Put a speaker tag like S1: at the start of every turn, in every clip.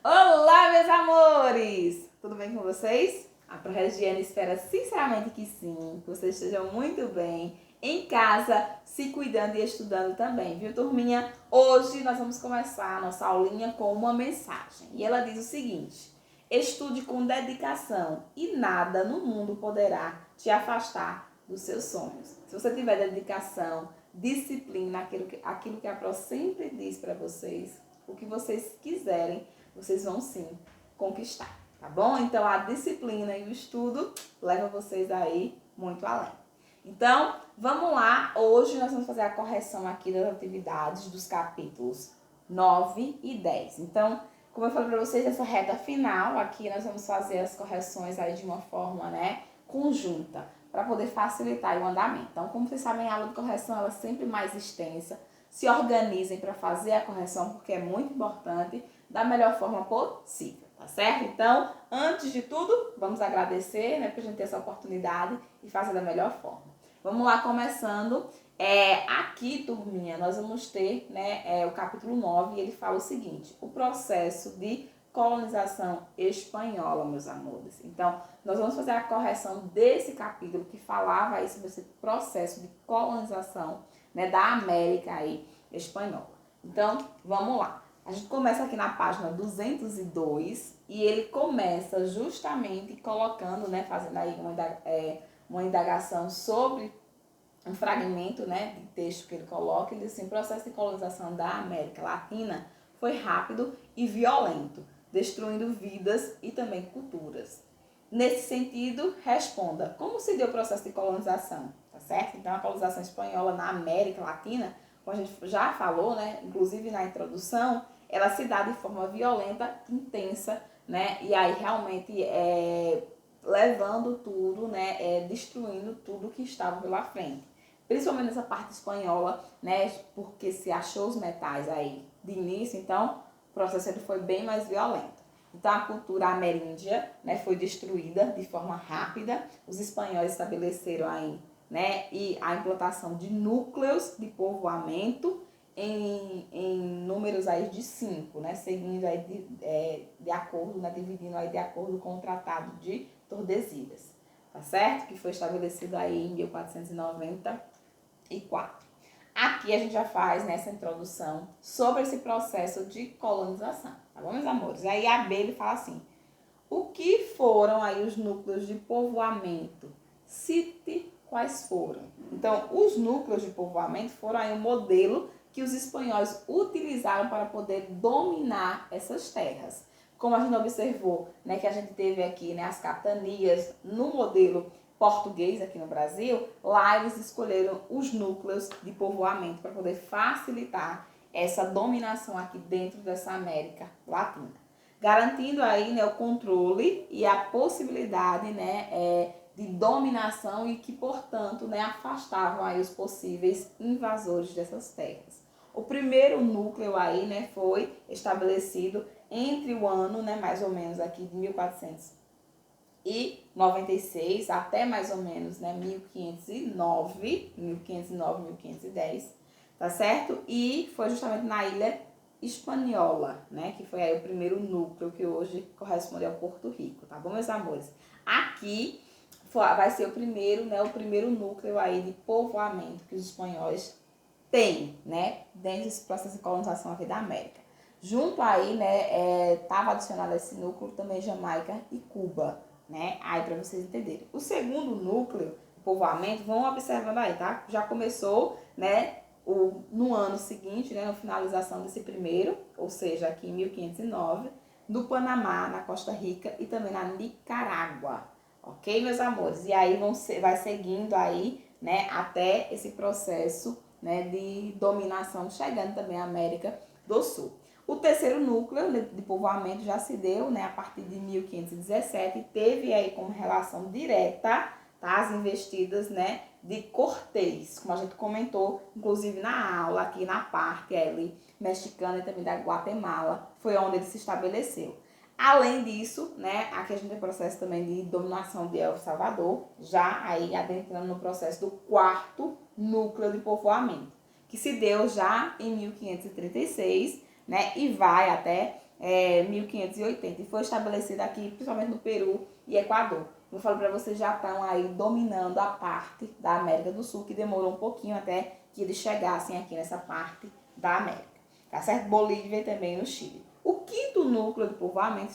S1: Olá, meus amores! Tudo bem com vocês? A ProRegiane espera sinceramente que sim, que vocês estejam muito bem, em casa, se cuidando e estudando também, viu, turminha? Hoje nós vamos começar a nossa aulinha com uma mensagem. E ela diz o seguinte: estude com dedicação e nada no mundo poderá te afastar dos seus sonhos. Se você tiver dedicação, disciplina, aquilo que a Pro sempre diz para vocês, o que vocês quiserem, vocês vão sim conquistar, tá bom? Então a disciplina e o estudo levam vocês aí muito além. Então, vamos lá. Hoje nós vamos fazer a correção aqui das atividades dos capítulos 9 e 10. Então, como eu falei para vocês, essa reta final aqui nós vamos fazer as correções aí de uma forma, conjunta, para poder facilitar o andamento. Então, como vocês sabem, a aula de correção ela é sempre mais extensa. Se organizem para fazer a correção, porque é muito importante, da melhor forma possível, tá certo? Então, antes de tudo, vamos agradecer, por a gente ter essa oportunidade e fazer da melhor forma. Vamos lá, começando. Aqui, turminha, nós vamos ter o capítulo 9, e ele fala o seguinte: o processo de colonização espanhola, meus amores. Então, nós vamos fazer a correção desse capítulo que falava aí sobre esse processo de colonização, da América aí espanhola. Então, vamos lá. A gente começa aqui na página 202 e ele começa justamente colocando, fazendo aí uma indagação sobre um fragmento, de texto que ele coloca. Ele diz assim: o processo de colonização da América Latina foi rápido e violento, destruindo vidas e também culturas. Nesse sentido, responda: como se deu o processo de colonização? Tá certo? Então, a colonização espanhola na América Latina, como a gente já falou, inclusive na introdução, ela se dá de forma violenta, intensa, e aí realmente levando tudo, destruindo tudo que estava pela frente. Principalmente nessa parte espanhola, porque se achou os metais aí de início, então o processo ele foi bem mais violento. Então a cultura ameríndia, foi destruída de forma rápida. Os espanhóis estabeleceram aí, e a implantação de núcleos de povoamento em números aí de 5, seguindo aí de acordo, dividindo aí de acordo com o Tratado de Tordesilhas, tá certo? Que foi estabelecido aí em 1494. Aqui a gente já faz nessa introdução sobre esse processo de colonização, tá bom, meus amores? Aí a B ele fala assim: o que foram aí os núcleos de povoamento? Cite quais foram. Então, os núcleos de povoamento foram aí um modelo que os espanhóis utilizaram para poder dominar essas terras. Como a gente observou, que a gente teve aqui, as capitanias no modelo português aqui no Brasil, lá eles escolheram os núcleos de povoamento para poder facilitar essa dominação aqui dentro dessa América Latina, garantindo aí o controle e a possibilidade de dominação e que, portanto, afastavam aí os possíveis invasores dessas terras. O primeiro núcleo aí foi estabelecido entre o ano, mais ou menos aqui de 1496 até mais ou menos 1509, 1510, tá certo? E foi justamente na ilha Hispaniola, que foi aí o primeiro núcleo que hoje corresponde ao Porto Rico, tá bom, meus amores? Aqui vai ser o primeiro núcleo aí de povoamento que os espanhóis têm, dentro desse processo de colonização aqui da América. Junto aí, estava adicionado a esse núcleo também Jamaica e Cuba, aí para vocês entenderem. O segundo núcleo de povoamento, vão observando aí, tá? Já começou, no ano seguinte, na finalização desse primeiro, ou seja, aqui em 1509, no Panamá, na Costa Rica e também na Nicarágua, ok, meus amores? E aí vai seguindo aí, até esse processo, de dominação, chegando também à América do Sul. O terceiro núcleo de povoamento já se deu, a partir de 1517, e teve aí como relação direta, tá, as investidas, de Cortés, como a gente comentou, inclusive na aula, aqui na parte ali, mexicana e também da Guatemala, foi onde ele se estabeleceu. Além disso, aqui a gente tem o processo também de dominação de El Salvador, já aí adentrando no processo do quarto núcleo de povoamento, que se deu já em 1536, e vai até 1580 e foi estabelecida aqui, principalmente no Peru e Equador. Eu falo para vocês, já estão aí dominando a parte da América do Sul, que demorou um pouquinho até que eles chegassem aqui nessa parte da América. Tá certo? Bolívia e também no Chile. O quinto núcleo de povoamento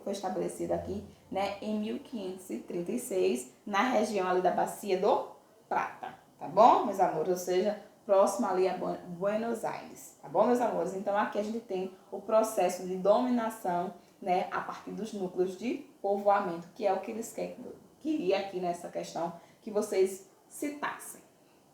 S1: foi estabelecido aqui, né, em 1536, na região ali da Bacia do Prata. Tá bom, meus amores? Ou seja, próximo ali a Buenos Aires. Tá bom, meus amores? Então, aqui a gente tem o processo de dominação, né, a partir dos núcleos de povoamento, que é o que eles queriam aqui nessa questão que vocês citassem.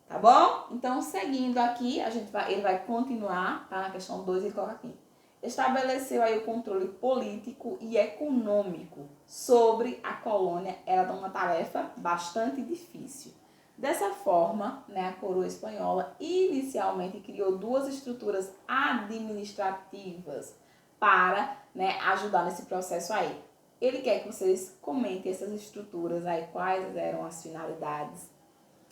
S1: Tá bom? Então, seguindo aqui, ele vai continuar, tá? Na questão 2, ele coloca aqui. Estabeleceu aí o controle político e econômico sobre a colônia. Era uma tarefa bastante difícil. Dessa forma, né, a coroa espanhola inicialmente criou duas estruturas administrativas para, né, ajudar nesse processo aí. Ele quer que vocês comentem essas estruturas aí, quais eram as finalidades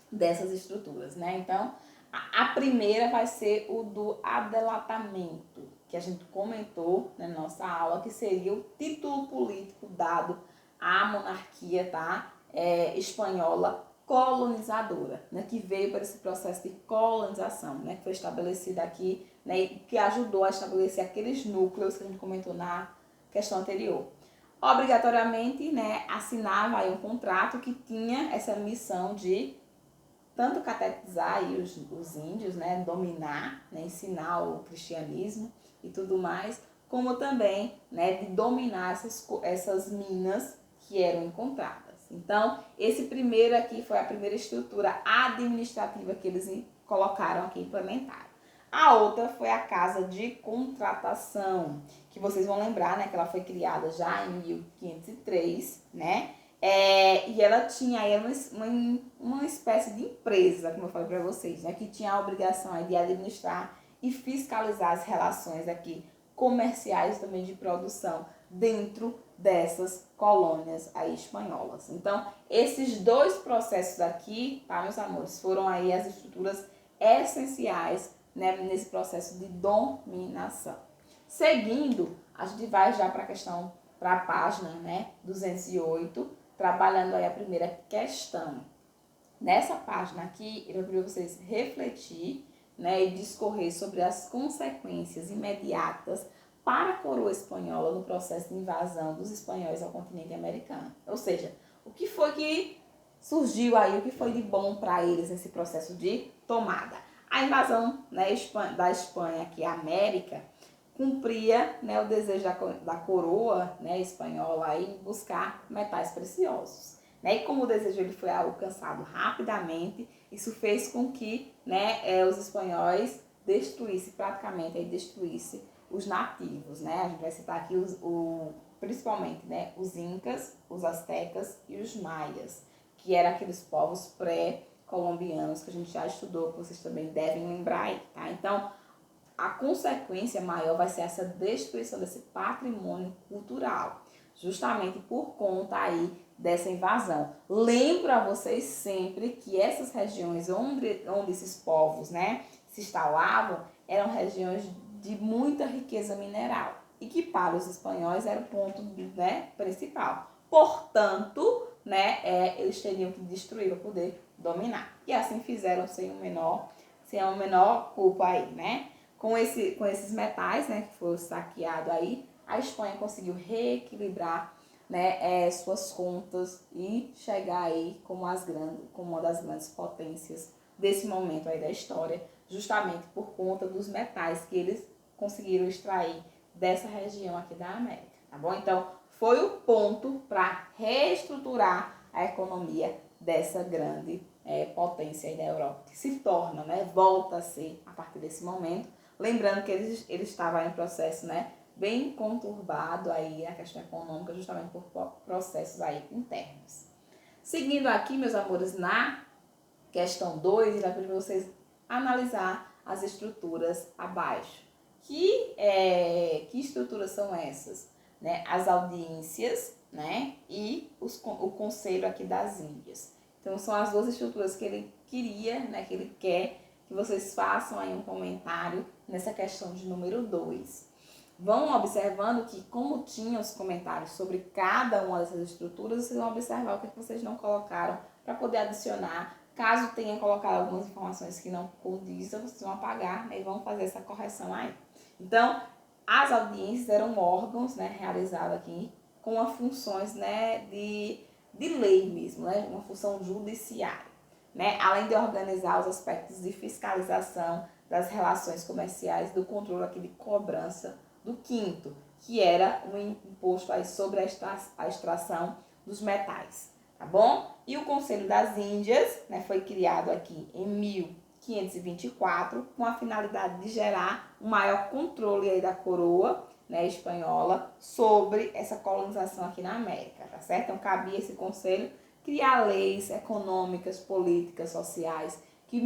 S1: dessas estruturas, né? Então, a primeira vai ser o do adelatamento, que a gente comentou na nossa aula, que seria o título político dado à monarquia, tá? Espanhola colonizadora, né? Que veio para esse processo de colonização, né? Que foi estabelecida aqui, né? E que ajudou a estabelecer aqueles núcleos que a gente comentou na questão anterior. Obrigatoriamente, né? Assinava aí um contrato que tinha essa missão de tanto catequizar aí os índios, né, dominar, né, ensinar o cristianismo e tudo mais, como também, né, de dominar essas minas que eram encontradas. Então, esse primeiro aqui foi a primeira estrutura administrativa que eles colocaram aqui, implementaram. A outra foi a Casa de Contratação, que vocês vão lembrar, né, que ela foi criada já em 1503, né, e ela tinha aí uma espécie de empresa, como eu falei para vocês, né, que tinha a obrigação aí de administrar e fiscalizar as relações aqui comerciais também de produção dentro dessas colônias aí espanholas. Então, esses dois processos aqui, tá, meus amores, foram aí as estruturas essenciais, né, nesse processo de dominação. Seguindo, a gente vai já para a questão, para a página, né, 208, trabalhando aí a primeira questão. Nessa página aqui, eu vou pedir vocês refletir, né, e discorrer sobre as consequências imediatas para a coroa espanhola no processo de invasão dos espanhóis ao continente americano. Ou seja, o que foi que surgiu aí, o que foi de bom para eles nesse processo de tomada. A invasão, né, da Espanha aqui à América cumpria, né, o desejo da coroa, né, espanhola em buscar metais preciosos. Né? E como o desejo ele foi alcançado rapidamente, isso fez com que, né, os espanhóis destruíssem os nativos. Né? A gente vai citar aqui principalmente, né, os incas, os astecas e os maias, que eram aqueles povos pré-colombianos que a gente já estudou, que vocês também devem lembrar aí. Tá? Então, a consequência maior vai ser essa destruição desse patrimônio cultural, justamente por conta aí dessa invasão. Lembro a vocês sempre que essas regiões onde esses povos, né, se instalavam eram regiões de muita riqueza mineral e que para os espanhóis era o ponto, né, principal. Portanto, né, eles teriam que destruir para poder dominar. E assim fizeram sem a menor culpa aí, né? Com esses metais, né, que foi saqueado aí, a Espanha conseguiu reequilibrar, né, suas contas e chegar aí como uma das grandes potências desse momento aí da história, justamente por conta dos metais que eles conseguiram extrair dessa região aqui da América, tá bom? Então, foi o ponto para reestruturar a economia dessa grande potência aí da Europa, que se torna, né, volta a ser, a partir desse momento. Lembrando que eles estavam em um processo, né, bem conturbado aí, a questão econômica, justamente por processos aí internos. Seguindo aqui, meus amores, na questão 2, irá pedir vocês analisar as estruturas abaixo. Que estruturas são essas? Né? As audiências, né, e o Conselho aqui das Índias. Então, são as duas estruturas que ele queria, né, que ele quer que vocês façam aí um comentário nessa questão de número 2. vão observando que, como tinha os comentários sobre cada uma dessas estruturas, vocês vão observar o que vocês não colocaram para poder adicionar. Caso tenha colocado algumas informações que não condizem, vocês vão apagar, né, e vão fazer essa correção aí. Então, as audiências eram órgãos, né, realizados aqui com as funções, né, de lei mesmo, né, uma função judiciária, né, além de organizar os aspectos de fiscalização das relações comerciais, do controle aqui de cobrança do quinto, que era um imposto aí sobre a extração dos metais, tá bom? E o Conselho das Índias, né, foi criado aqui em 1524 com a finalidade de gerar um maior controle aí da coroa, né, espanhola sobre essa colonização aqui na América, tá certo? Então cabia esse conselho criar leis econômicas, políticas, sociais que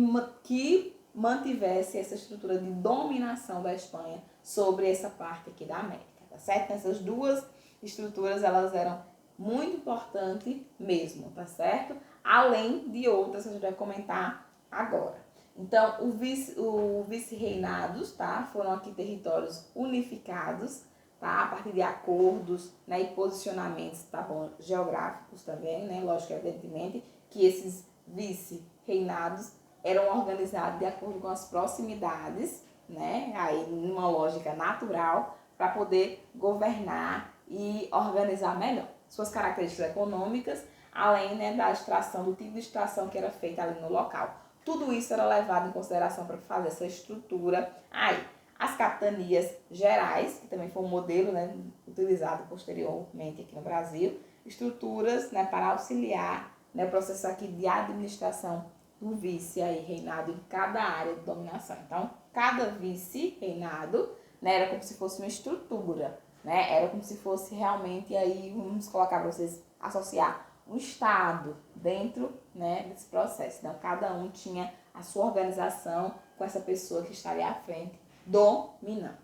S1: mantivesse essa estrutura de dominação da Espanha sobre essa parte aqui da América, tá certo? Essas duas estruturas, elas eram muito importantes mesmo, tá certo? Além de outras que a gente vai comentar agora. Então, o vice-reinados, tá? Foram aqui territórios unificados, tá? A partir de acordos, né? E posicionamentos, tá bom? Geográficos também, né? Lógico, evidentemente, que esses vice-reinados eram organizados de acordo com as proximidades, né? Aí, numa lógica natural, para poder governar e organizar melhor. Suas características econômicas, além, né, da extração, do tipo de extração que era feita ali no local. Tudo isso era levado em consideração para fazer essa estrutura. Aí, as capitanias gerais, que também foi um modelo, né, utilizado posteriormente aqui no Brasil, estruturas, né, para auxiliar, né, o processo aqui de administração do vice aí, reinado em cada área de dominação. Então, cada vice-reinado, né, era como se fosse uma estrutura, né, era como se fosse realmente, aí vamos colocar para vocês associar, um estado dentro, né, desse processo. Então, cada um tinha a sua organização com essa pessoa que estaria à frente, dominando.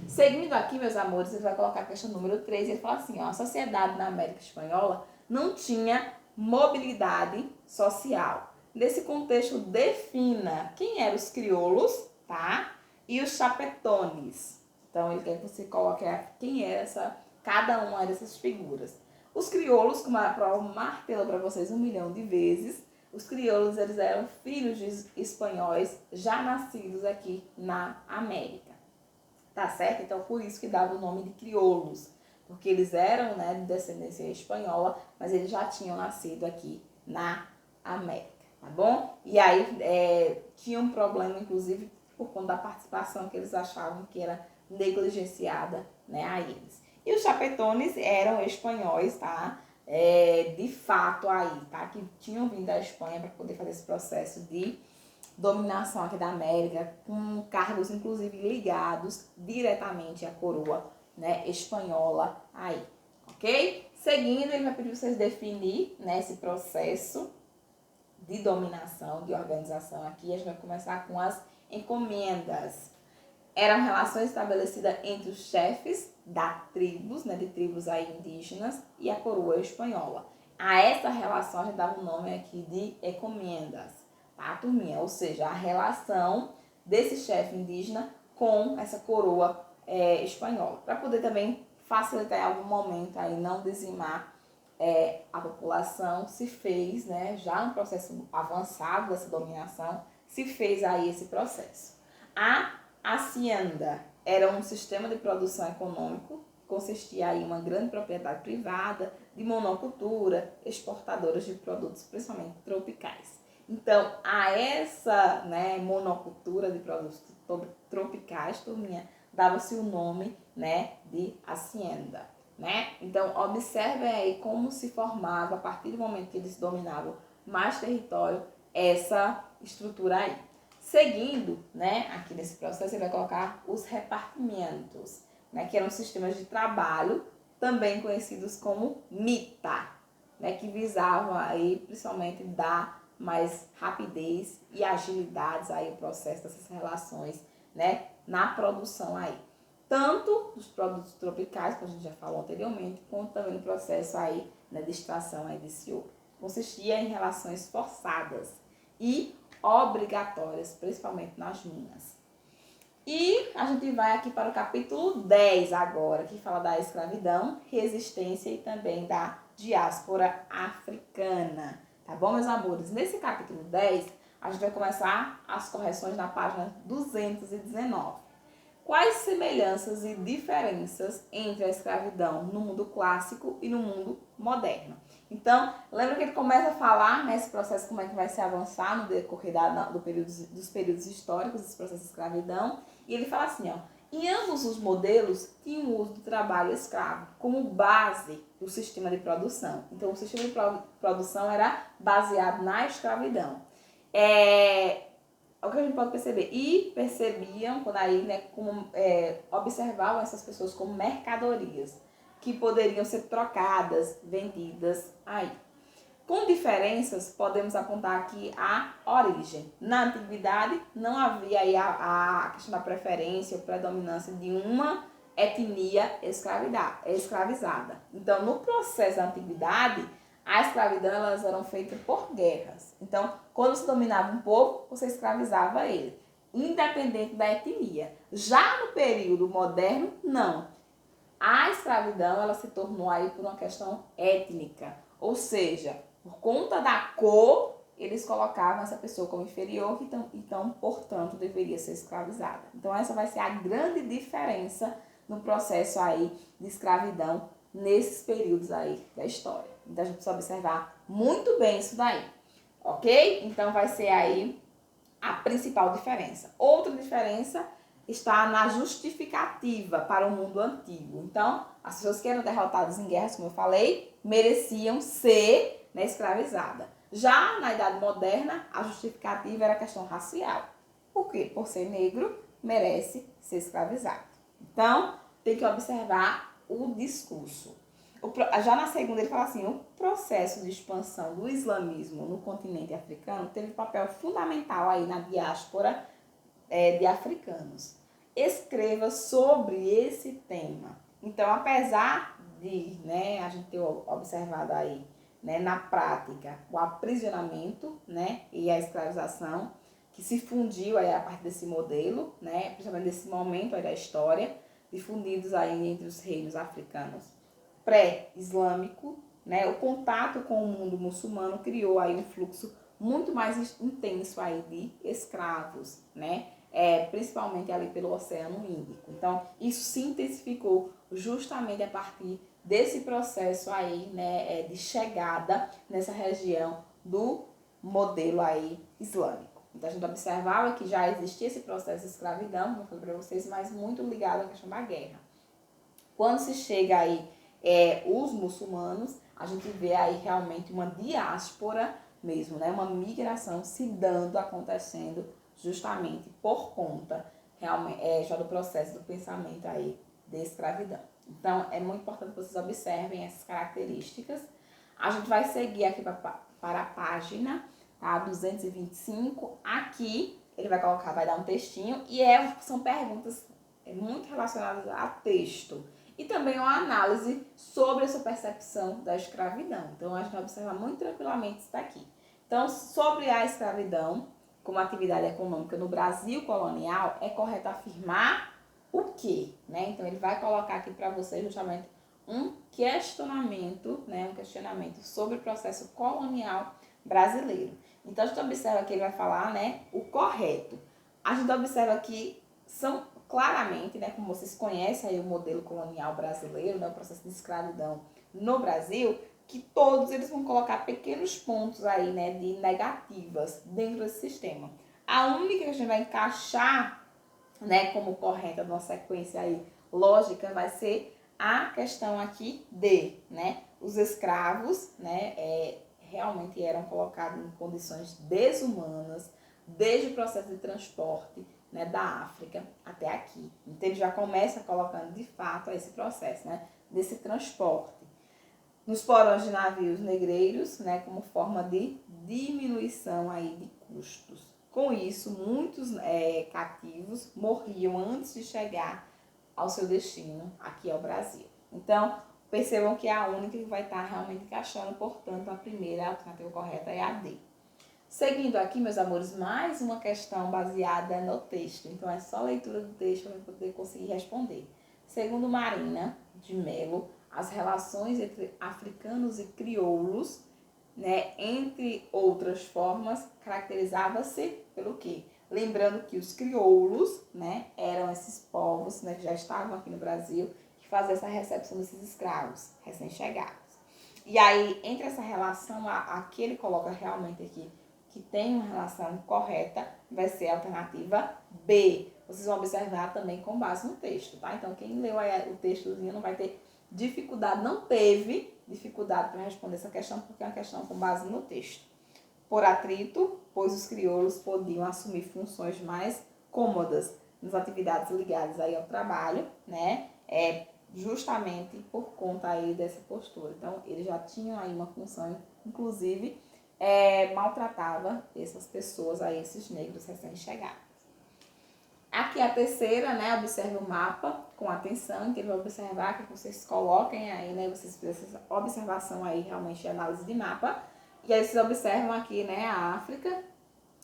S1: Seguindo aqui, meus amores, você vai colocar a questão número 3, ele fala assim, ó, a sociedade na América Espanhola não tinha mobilidade social. Nesse contexto, defina quem eram os crioulos, tá? E os chapetones. Então, ele quer que você coloque quem era cada uma dessas figuras. Os crioulos, como a prova martela para vocês 1 milhão de vezes, os crioulos, eles eram filhos de espanhóis já nascidos aqui na América. Tá certo? Então, por isso que dava o nome de crioulos. Porque eles eram, né, de descendência espanhola, mas eles já tinham nascido aqui na América, tá bom? E aí, tinha um problema, inclusive, por conta da participação que eles achavam que era negligenciada, né, a eles. E os chapetones eram espanhóis, tá? De fato aí, tá? Que tinham vindo da Espanha para poder fazer esse processo de dominação aqui da América, com cargos inclusive ligados diretamente à coroa, né, espanhola aí, ok? Seguindo, ele vai pedir vocês definir, né, esse processo de dominação, de organização aqui. A gente vai começar com as encomendas. Eram relações estabelecidas entre os chefes tribos, né, de tribos aí indígenas e a coroa espanhola. A essa relação a gente dava o nome aqui de encomendas, tá, turminha? Ou seja, a relação desse chefe indígena com essa coroa espanhola. Para poder também facilitar em algum momento aí não dizimar a população, se fez, né, já no processo avançado dessa dominação, se fez aí esse processo. A hacienda era um sistema de produção econômico, consistia aí em uma grande propriedade privada, de monocultura, exportadoras de produtos, principalmente tropicais. Então, a essa, né, monocultura de produtos tropicais, turminha, dava-se o nome, né, de hacienda, né? Então, observem aí como se formava, a partir do momento que eles dominavam mais território, essa estrutura aí. Seguindo, né, aqui nesse processo, ele vai colocar os repartimentos, né, que eram sistemas de trabalho, também conhecidos como mita, né, que visavam aí, principalmente, dar mais rapidez e agilidades aí o processo dessas relações, né, na produção aí. Tanto dos produtos tropicais, que a gente já falou anteriormente, quanto também no processo aí, né, de extração aí desse ouro. Consistia em relações forçadas e obrigatórias, principalmente nas minas. E a gente vai aqui para o capítulo 10 agora, que fala da escravidão, resistência e também da diáspora africana. Tá bom, meus amores? Nesse capítulo 10, a gente vai começar as correções na página 219. Quais semelhanças e diferenças entre a escravidão no mundo clássico e no mundo moderno? Então, lembra que ele começa a falar nesse processo como é que vai se avançar no decorrer dos períodos históricos desse processo de escravidão. E ele fala assim, ó, em ambos os modelos tinham o uso do trabalho escravo como base do sistema de produção. Então, o sistema de produção era baseado na escravidão. O que a gente pode perceber? E percebiam, quando aí, né, observavam essas pessoas como mercadorias, que poderiam ser trocadas, vendidas aí. Com diferenças, podemos apontar aqui a origem. Na antiguidade, não havia aí a questão da preferência ou predominância de uma etnia escravizada. Então, no processo da antiguidade, a escravidão elas eram feitas por guerras. Então, quando se dominava um povo, você escravizava ele, independente da etnia. Já no período moderno, não. A escravidão ela se tornou aí por uma questão étnica, ou seja, por conta da cor, eles colocavam essa pessoa como inferior, então, portanto, deveria ser escravizada. Então, essa vai ser a grande diferença no processo aí de escravidão nesses períodos aí da história. Então, a gente precisa observar muito bem isso daí, ok? Então, vai ser aí a principal diferença. Outra diferença está na justificativa para o mundo antigo. Então, as pessoas que eram derrotadas em guerras, como eu falei, mereciam ser, né, escravizadas. Já na Idade Moderna, a justificativa era a questão racial. Por quê? Por ser negro, merece ser escravizado. Então, tem que observar o discurso. Já na segunda, ele fala assim, o processo de expansão do islamismo no continente africano teve um papel fundamental aí na diáspora de africanos. Escreva sobre esse tema. Então, apesar de, né, a gente ter observado aí, né, na prática, o aprisionamento, né, e a escravização, que se fundiu aí a partir desse modelo, né, principalmente desse momento aí da história, difundidos aí entre os reinos africanos pré-islâmico, né, o contato com o mundo muçulmano criou aí um fluxo muito mais intenso aí de escravos, né, principalmente ali pelo Oceano Índico. Então, isso se intensificou justamente a partir desse processo aí, né, de chegada nessa região do modelo aí islâmico. Então, a gente observava que já existia esse processo de escravidão, como eu falei para vocês, mas muito ligado à questão da guerra. Quando se chega aí os muçulmanos, a gente vê aí realmente uma diáspora mesmo, né? Uma migração se dando, acontecendo justamente por conta realmente, já do processo do pensamento aí de escravidão. Então, é muito importante que vocês observem essas características. A gente vai seguir aqui para a página, tá? 225. Aqui, ele vai dar um textinho e são perguntas muito relacionadas a texto. E também uma análise sobre essa percepção da escravidão. Então, a gente vai observar muito tranquilamente isso daqui. Então, sobre a escravidão como atividade econômica no Brasil colonial, é correto afirmar o quê? Né? Então, ele vai colocar aqui para vocês justamente um questionamento, né? Um questionamento sobre o processo colonial brasileiro. Então, a gente observa que ele vai falar, né, o correto. A gente observa que são claramente, né, como vocês conhecem aí o modelo colonial brasileiro, né, o processo de escravidão no Brasil, que todos eles vão colocar pequenos pontos aí, né, de negativas dentro desse sistema. A única que a gente vai encaixar, né, como correta numa sequência aí lógica vai ser a questão aqui de, né, os escravos, né, realmente eram colocados em condições desumanas desde o processo de transporte, né, da África até aqui. Então, ele já começa colocando, de fato, esse processo, né, desse transporte. Nos porões de navios negreiros, né, como forma de diminuição aí de custos. Com isso, muitos cativos morriam antes de chegar ao seu destino, aqui ao Brasil. Então, percebam que a única que vai estar realmente encaixando, portanto, a primeira alternativa correta é a D. Seguindo aqui, meus amores, mais uma questão baseada no texto. Então, é só leitura do texto para poder conseguir responder. Segundo Marina de Mello, as relações entre africanos e crioulos, né, entre outras formas, caracterizava-se pelo quê? Lembrando que os crioulos, né, eram esses povos, né, que já estavam aqui no Brasil, que faziam essa recepção desses escravos recém-chegados. E aí, entre essa relação, aqui ele coloca realmente aqui que tem uma relação correta, vai ser a alternativa B. Vocês vão observar também com base no texto, tá? Então, quem leu aí o textozinho não vai ter dificuldade, não teve dificuldade para responder essa questão, porque é uma questão com base no texto. Por atrito, pois os crioulos podiam assumir funções mais cômodas nas atividades ligadas aí ao trabalho, né? Justamente por conta aí dessa postura. Então, eles já tinham aí uma função, inclusive, maltratava essas pessoas aí, esses negros recém-chegados. Aqui a terceira, né? Observe o mapa com atenção, que ele vai observar, que vocês coloquem aí, né? Vocês fazem essa observação aí, realmente, de análise de mapa. E aí vocês observam aqui, né? A África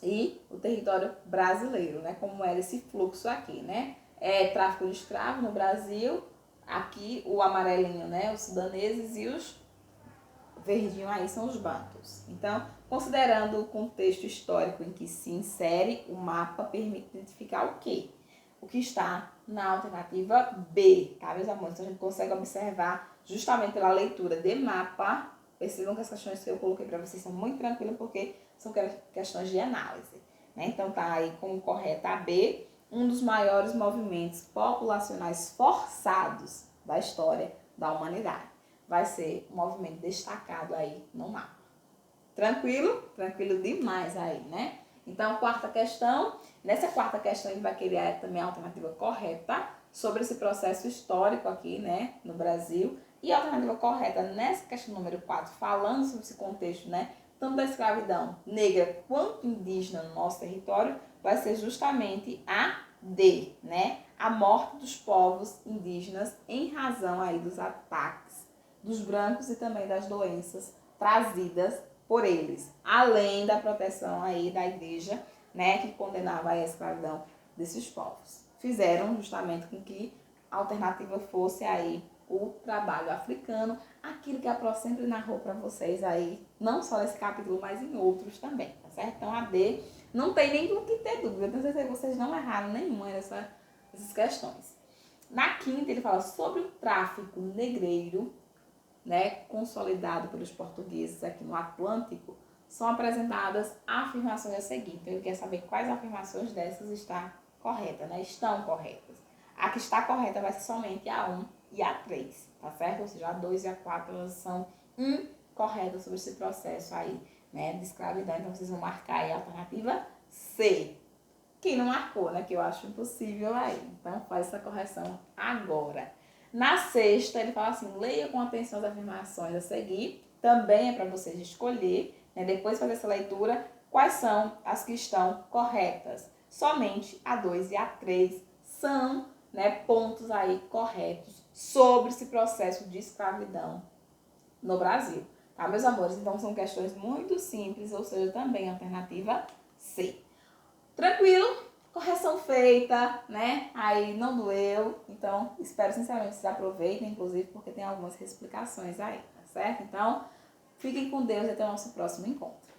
S1: e o território brasileiro, né? Como era esse fluxo aqui, né? Tráfico de escravos no Brasil, aqui o amarelinho, né? Os sudaneses e os verdinho aí são os bantus. Então, considerando o contexto histórico em que se insere, o mapa permite identificar o quê? O que está na alternativa B, tá, meus amores? Então, a gente consegue observar justamente pela leitura de mapa. Percebam que as questões que eu coloquei para vocês são muito tranquilas, porque são questões de análise, né? Então, tá aí como correta a B, um dos maiores movimentos populacionais forçados da história da humanidade. Vai ser um movimento destacado aí no mapa. Tranquilo? Tranquilo demais aí, né? Então, quarta questão. Nessa quarta questão, ele vai querer também a alternativa correta sobre esse processo histórico aqui, né, no Brasil. E a alternativa correta nessa questão número 4, falando sobre esse contexto, né, tanto da escravidão negra quanto indígena no nosso território, vai ser justamente a D, né? A morte dos povos indígenas em razão aí dos ataques dos brancos e também das doenças trazidas por eles, além da proteção aí da igreja, né, que condenava a escravidão desses povos. Fizeram justamente com que a alternativa fosse aí o trabalho africano, aquilo que a Pro sempre narrou para vocês aí, não só nesse capítulo, mas em outros também, tá certo? Então a D não tem nem do que ter dúvida, eu tenho certeza que vocês não erraram nenhuma dessas questões. Na quinta, ele fala sobre o tráfico negreiro, né, consolidado pelos portugueses aqui no Atlântico, são apresentadas afirmações a seguir. Então, ele quer saber quais afirmações dessas estão corretas, né? Estão corretas. A que está correta vai ser somente a 1 e a 3, tá certo? Ou seja, a 2 e a 4 elas são incorretas sobre esse processo aí, né, de escravidão. Então, vocês vão marcar aí a alternativa C. Quem não marcou, né, que eu acho impossível aí. Então, faz essa correção agora. Na sexta, ele fala assim, leia com atenção as afirmações a seguir. Também é para vocês escolher, né, depois de fazer essa leitura, quais são as que estão corretas. Somente a 2 e a 3 são, né, pontos aí corretos sobre esse processo de escravidão no Brasil. Tá, meus amores? Então, são questões muito simples, ou seja, também a alternativa C. Tranquilo? Correção feita, né? Aí não doeu. Então, espero sinceramente que vocês aproveitem, inclusive porque tem algumas explicações aí, tá certo? Então, fiquem com Deus e até o nosso próximo encontro.